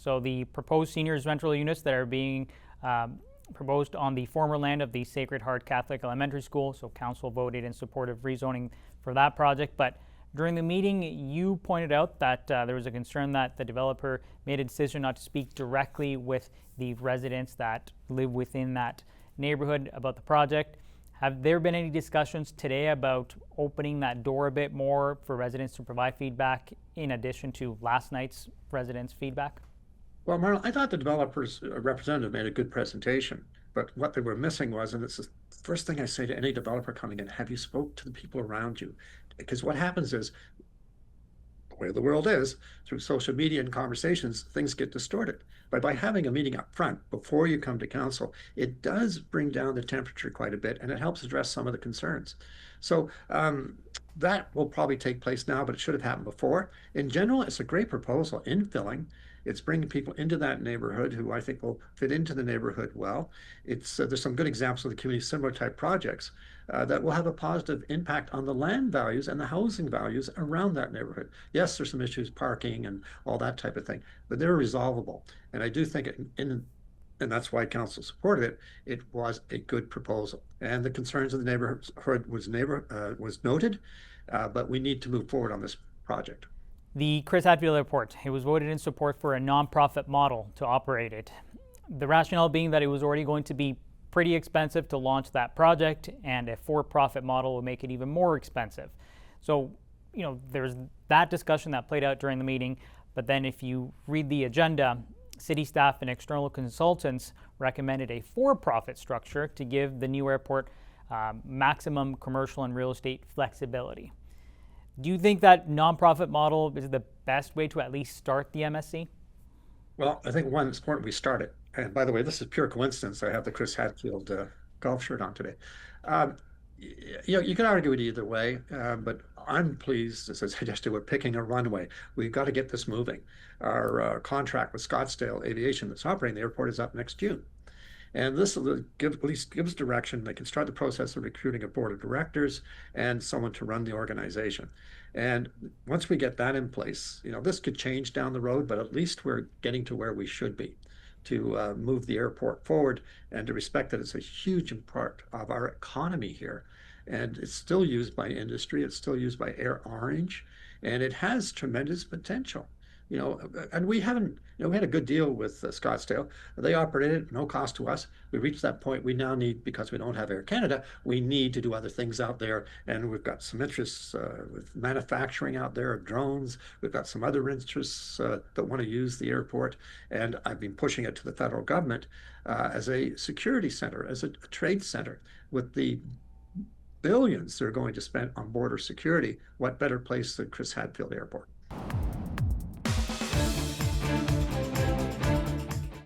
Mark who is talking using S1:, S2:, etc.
S1: So the proposed seniors rental units that are being proposed on the former land of the Sacred Heart Catholic Elementary School. So council voted in support of rezoning for that project. But during the meeting, you pointed out that there was a concern that the developer made a decision not to speak directly with the residents that live within that neighborhood about the project. Have there been any discussions today about opening that door a bit more for residents to provide feedback in addition to last night's residents' feedback?
S2: Well, Marlon, I thought the developer's representative made a good presentation, but what they were missing was, and it's the first thing I say to any developer coming in, have you spoke to the people around you? Because what happens is, the way the world is, through social media and conversations, things get distorted. But by having a meeting up front before you come to council, it does bring down the temperature quite a bit, and it helps address some of the concerns. So that will probably take place now, but it should have happened before. In general, it's a great proposal, infilling. It's bringing people into that neighborhood who I think will fit into the neighborhood well. There's some good examples of the community similar type projects that will have a positive impact on the land values and the housing values around that neighborhood. Yes, there's some issues, parking and all that type of thing, but they're resolvable. And I do think and that's why council supported it. It was a good proposal, and the concerns of the neighborhood was noted, but we need to move forward on this project.
S1: The Chris Hadfield Airport, it was voted in support for a nonprofit model to operate it. The rationale being that it was already going to be pretty expensive to launch that project, and a for-profit model would make it even more expensive. So, there's that discussion that played out during the meeting, but then if you read the agenda, city staff and external consultants recommended a for-profit structure to give the new airport maximum commercial and real estate flexibility. Do you think that nonprofit model is the best way to at least start the MSC?
S2: Well, I think one, it's important we start it. And by the way, this is pure coincidence. I have the Chris Hadfield golf shirt on today. You can argue it either way, but I'm pleased, as I suggested, we're picking a runway. We've got to get this moving. Our contract with Scottsdale Aviation that's operating the airport is up next June. And this will at least gives direction. They can start the process of recruiting a board of directors and someone to run the organization. And once we get that in place, this could change down the road, but at least we're getting to where we should be to move the airport forward and to respect that it's a huge part of our economy here. And it's still used by industry. It's still used by Air Orange, and it has tremendous potential. And we haven't, we had a good deal with Scottsdale. They operated, no cost to us. We reached that point. We now need, because we don't have Air Canada, we need to do other things out there. And we've got some interests with manufacturing out there of drones. We've got some other interests that want to use the airport. And I've been pushing it to the federal government as a security center, as a trade center. With the billions they're going to spend on border security, what better place than Chris Hadfield Airport?